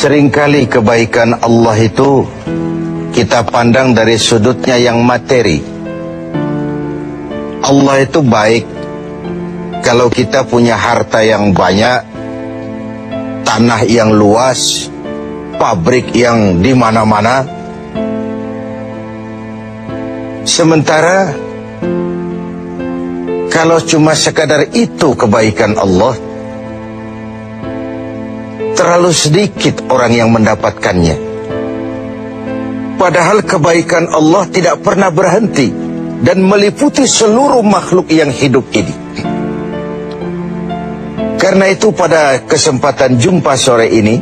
Seringkali kebaikan Allah itu kita pandang dari sudutnya yang materi. Allah itu baik kalau kita punya harta yang banyak, tanah yang luas, pabrik yang di mana-mana. Sementara kalau cuma sekadar itu kebaikan Allah, terlalu sedikit orang yang mendapatkannya. Padahal kebaikan Allah tidak pernah berhenti dan meliputi seluruh makhluk yang hidup ini. Karena itu pada kesempatan jumpa sore ini,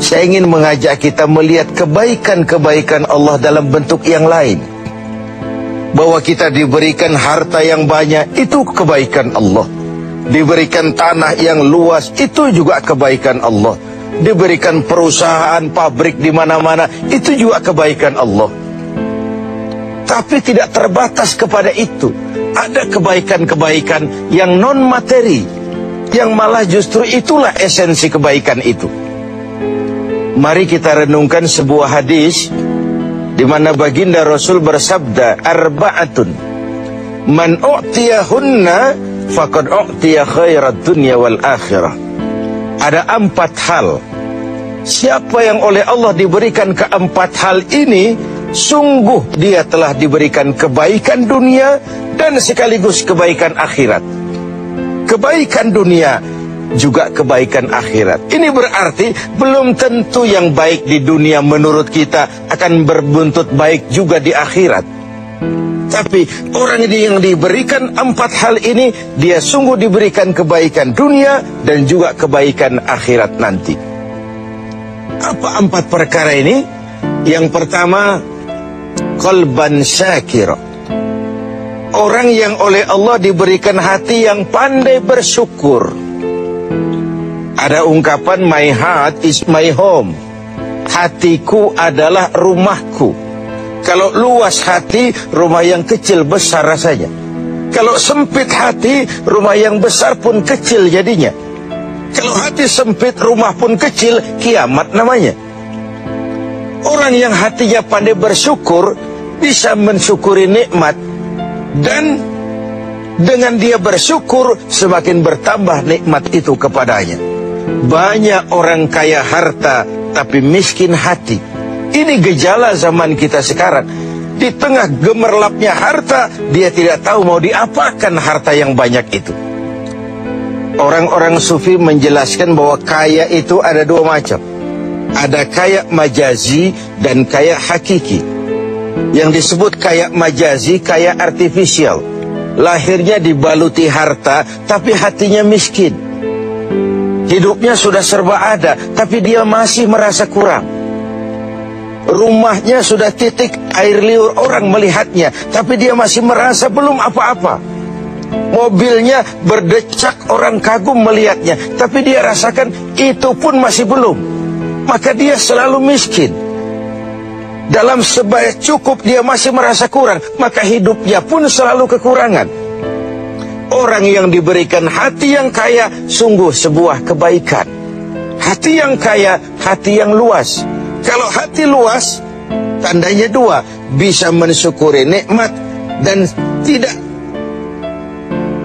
saya ingin mengajak kita melihat kebaikan-kebaikan Allah dalam bentuk yang lain. Bahwa kita diberikan harta yang banyak, itu kebaikan Allah. Diberikan tanah yang luas, itu juga kebaikan Allah. Diberikan perusahaan, pabrik di mana-mana, itu juga kebaikan Allah. Tapi tidak terbatas kepada itu. Ada kebaikan-kebaikan yang non-materi, yang malah justru itulah esensi kebaikan itu. Mari kita renungkan sebuah hadis di mana baginda Rasul bersabda, arba'atun man u'tiyahunna faqad u'tiya khairat dunya wal akhirah. Ada 4 hal. Siapa yang oleh Allah diberikan keempat hal ini, sungguh dia telah diberikan kebaikan dunia dan sekaligus kebaikan akhirat. Kebaikan dunia juga kebaikan akhirat. Ini berarti belum tentu yang baik di dunia menurut kita akan berbuntut baik juga di akhirat. Tapi orang yang diberikan 4 hal ini, dia sungguh diberikan kebaikan dunia dan juga kebaikan akhirat nanti. Apa 4 perkara ini? Yang pertama, qalban syakira. Orang yang oleh Allah diberikan hati yang pandai bersyukur. Ada ungkapan, my heart is my home. Hatiku adalah rumahku. Kalau luas hati, rumah yang kecil besar rasanya. Kalau sempit hati, rumah yang besar pun kecil jadinya. Kalau hati sempit, rumah pun kecil, kiamat namanya. Orang yang hatinya pandai bersyukur, bisa mensyukuri nikmat. Dan dengan dia bersyukur, semakin bertambah nikmat itu kepadanya. Banyak orang kaya harta, tapi miskin hati. Ini gejala zaman kita sekarang. Di tengah gemerlapnya harta, dia tidak tahu mau diapakan harta yang banyak itu. Orang-orang sufi menjelaskan bahwa kaya itu ada 2 macam. Ada kaya majazi dan kaya hakiki. Yang disebut kaya majazi, kaya artifisial. Lahirnya dibaluti harta, tapi hatinya miskin. Hidupnya sudah serba ada, tapi dia masih merasa kurang. Rumahnya sudah titik air liur orang melihatnya, tapi dia masih merasa belum apa-apa. Mobilnya berdecak orang kagum melihatnya, tapi dia rasakan itu pun masih belum. Maka dia selalu miskin. Dalam sebaya cukup dia masih merasa kurang, maka hidupnya pun selalu kekurangan. Orang yang diberikan hati yang kaya, sungguh sebuah kebaikan. Hati yang kaya, hati yang luas. Kalau hati luas, tandanya 2, bisa mensyukuri nikmat dan tidak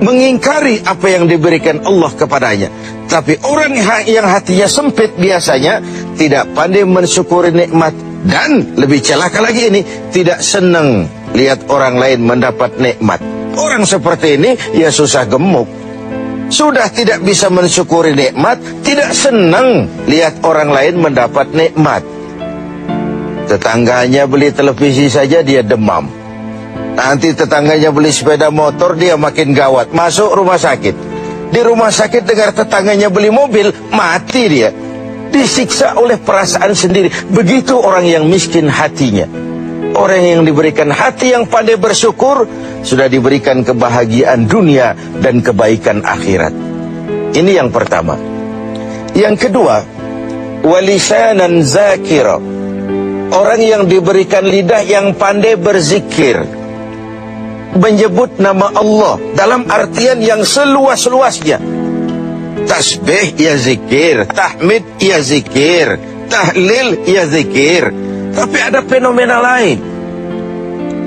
mengingkari apa yang diberikan Allah kepadanya. Tapi orang yang hatinya sempit biasanya tidak pandai mensyukuri nikmat. Dan lebih celaka lagi ini, tidak senang lihat orang lain mendapat nikmat. Orang seperti ini ya susah gemuk. Sudah tidak bisa mensyukuri nikmat, tidak senang lihat orang lain mendapat nikmat. Tetangganya beli televisi saja dia demam. Nanti tetangganya beli sepeda motor, dia makin gawat, masuk rumah sakit. Di rumah sakit dengar tetangganya beli mobil, mati dia. Disiksa oleh perasaan sendiri. Begitu orang yang miskin hatinya. Orang yang diberikan hati yang pandai bersyukur, sudah diberikan kebahagiaan dunia dan kebaikan akhirat. Ini yang pertama. Yang kedua, walisanan zakira. Orang yang diberikan lidah yang pandai berzikir, menyebut nama Allah dalam artian yang seluas-luasnya. Tasbih ya zikir, tahmid ya zikir, tahlil ya zikir. Tapi ada fenomena lain.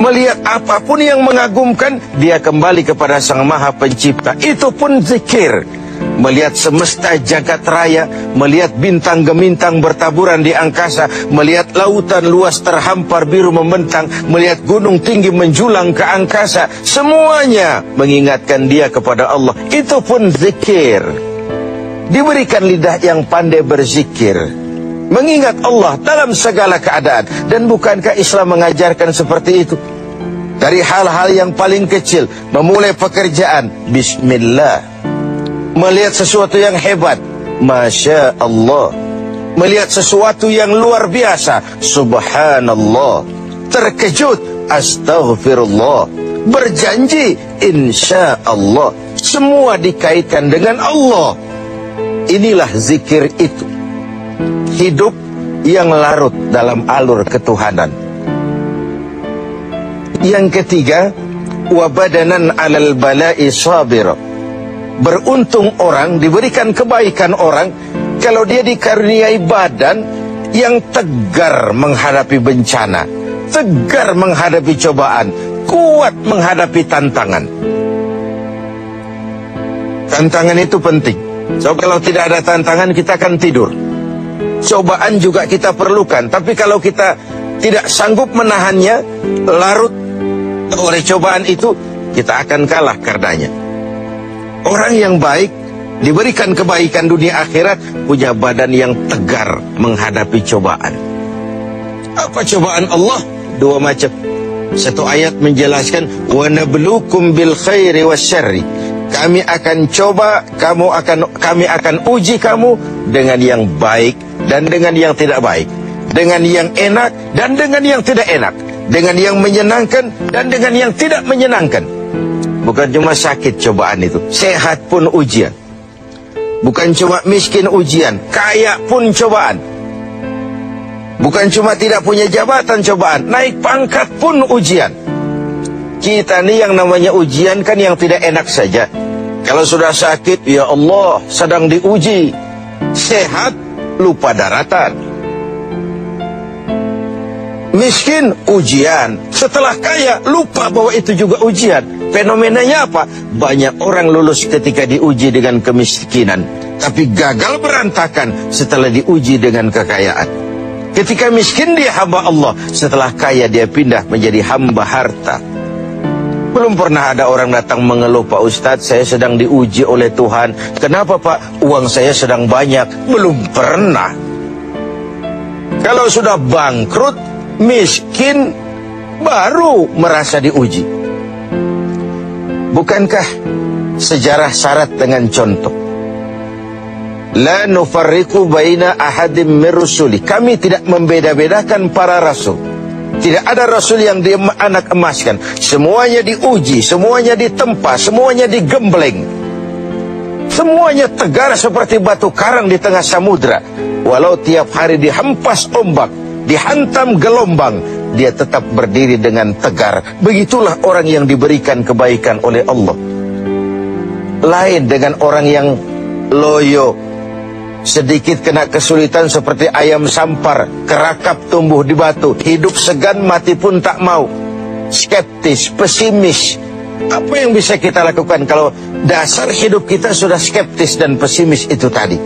Melihat apapun yang mengagumkan, dia kembali kepada Sang Maha Pencipta. Itu pun zikir. Melihat semesta jagat raya, melihat bintang gemintang bertaburan di angkasa, melihat lautan luas terhampar biru membentang, melihat gunung tinggi menjulang ke angkasa, semuanya mengingatkan dia kepada Allah. Itu pun zikir. Diberikan lidah yang pandai berzikir, mengingat Allah dalam segala keadaan. Dan bukankah Islam mengajarkan seperti itu? Dari hal-hal yang paling kecil, memulai pekerjaan, bismillah. Melihat sesuatu yang hebat, Masya Allah. Melihat sesuatu yang luar biasa, Subhanallah. Terkejut, Astaghfirullah. Berjanji, Insya Allah. Semua dikaitkan dengan Allah. Inilah zikir itu. Hidup yang larut dalam alur ketuhanan. Yang ketiga, wabadanan alal bala'i sabir. Beruntung orang, diberikan kebaikan orang kalau dia dikaruniai badan yang tegar menghadapi bencana, tegar menghadapi cobaan, kuat menghadapi tantangan. Tantangan itu penting. So, kalau tidak ada tantangan, kita akan tidur. Cobaan juga kita perlukan. Tapi kalau kita tidak sanggup menahannya, larut oleh cobaan itu, kita akan kalah karenanya. Orang yang baik, diberikan kebaikan dunia akhirat, punya badan yang tegar menghadapi cobaan. Apa cobaan Allah? Dua macam. Satu ayat menjelaskan, wa nabluukum bil khairi wasyarri. Kami akan coba, kami akan uji kamu dengan yang baik dan dengan yang tidak baik, dengan yang enak dan dengan yang tidak enak, dengan yang menyenangkan dan dengan yang tidak menyenangkan. Bukan cuma sakit cobaan itu, sehat pun ujian. Bukan cuma miskin ujian, kaya pun cobaan. Bukan cuma tidak punya jabatan cobaan, naik pangkat pun ujian. Kita nih yang namanya ujian kan yang tidak enak saja. Kalau sudah sakit, ya Allah, sedang diuji. Sehat, lupa daratan. Miskin, ujian. Setelah kaya, lupa bahwa itu juga ujian. Fenomenanya apa? Banyak orang lulus ketika diuji dengan kemiskinan, tapi gagal berantakan setelah diuji dengan kekayaan. Ketika miskin dia hamba Allah, setelah kaya dia pindah menjadi hamba harta. Belum pernah ada orang datang mengeluh, Pak Ustadz, saya sedang diuji oleh Tuhan. Kenapa Pak? Uang saya sedang banyak. Belum pernah. Kalau sudah bangkrut, miskin, baru merasa diuji. Bukankah sejarah syarat dengan contoh? La nufarriqu baina ahadim min rusuli. Kami tidak membeda-bedakan para rasul. Tidak ada rasul yang dianak emaskan. Semuanya diuji, semuanya ditempa, semuanya digembleng. Semuanya tegar seperti batu karang di tengah samudra. Walau tiap hari dihempas ombak, dihantam gelombang, dia tetap berdiri dengan tegar. Begitulah orang yang diberikan kebaikan oleh Allah. Lain dengan orang yang loyo, sedikit kena kesulitan seperti ayam sampar, kerakap tumbuh di batu, hidup segan mati pun tak mau, skeptis, pesimis. Apa yang bisa kita lakukan kalau dasar hidup kita sudah skeptis dan pesimis itu tadi?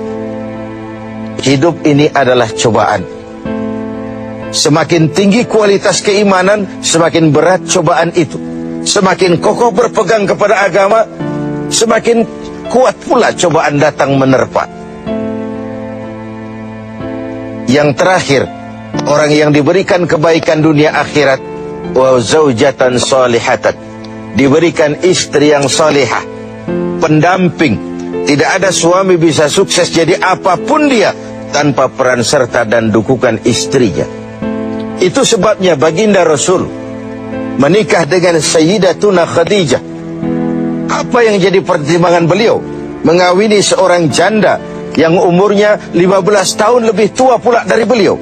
Hidup ini adalah cobaan. Semakin tinggi kualitas keimanan, semakin berat cobaan itu. Semakin kokoh berpegang kepada agama, semakin kuat pula cobaan datang menerpa. Yang terakhir, orang yang diberikan kebaikan dunia akhirat, wa zaujatan salihatan, diberikan istri yang salihah, pendamping. Tidak ada suami bisa sukses jadi apapun dia tanpa peran serta dan dukungan istrinya. Itu sebabnya baginda Rasul menikah dengan Sayyidatuna Khadijah. Apa yang jadi pertimbangan beliau? Mengawini seorang janda yang umurnya 15 tahun lebih tua pula dari beliau.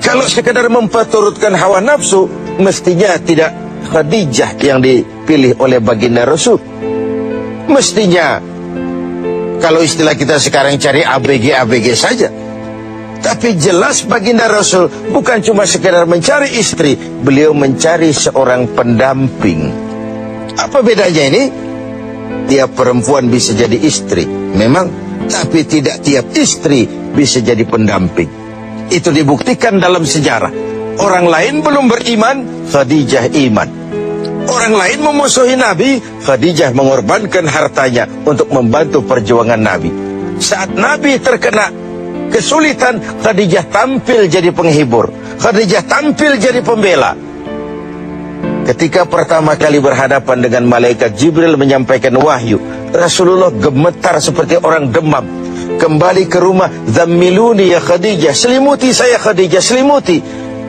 Kalau sekedar memperturutkan hawa nafsu, mestinya tidak Khadijah yang dipilih oleh baginda Rasul. Mestinya, kalau istilah kita sekarang cari ABG saja. Tapi jelas baginda Rasul bukan cuma sekedar mencari istri, beliau mencari seorang pendamping. Apa bedanya ini? Tiap perempuan bisa jadi istri, memang, tapi tidak tiap istri bisa jadi pendamping. Itu dibuktikan dalam sejarah. Orang lain belum beriman, Khadijah iman. Orang lain memusuhi Nabi, Khadijah mengorbankan hartanya untuk membantu perjuangan Nabi. Saat Nabi terkena kesulitan, Khadijah tampil jadi penghibur. Khadijah tampil jadi pembela. Ketika pertama kali berhadapan dengan malaikat Jibril menyampaikan wahyu, Rasulullah gemetar seperti orang demam. Kembali ke rumah, "Zammiluni ya Khadijah." Selimuti saya Khadijah, selimuti.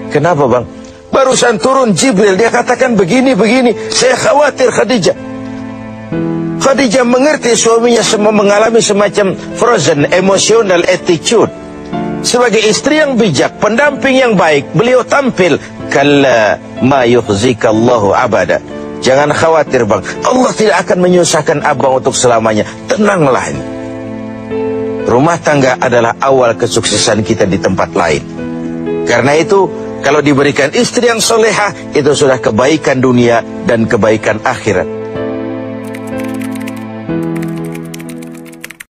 Kenapa bang? Barusan turun Jibril, dia katakan begini. Saya khawatir Khadijah. Khadijah mengerti suaminya mengalami semacam frozen emotional attitude. Sebagai istri yang bijak, pendamping yang baik, beliau tampil, "Kalla ma yukhzikallahu abada." Jangan khawatir bang, Allah tidak akan menyusahkan abang untuk selamanya. Tenanglah. Rumah tangga adalah awal kesuksesan kita di tempat lain. Karena itu, kalau diberikan istri yang solehah, itu sudah kebaikan dunia dan kebaikan akhirat.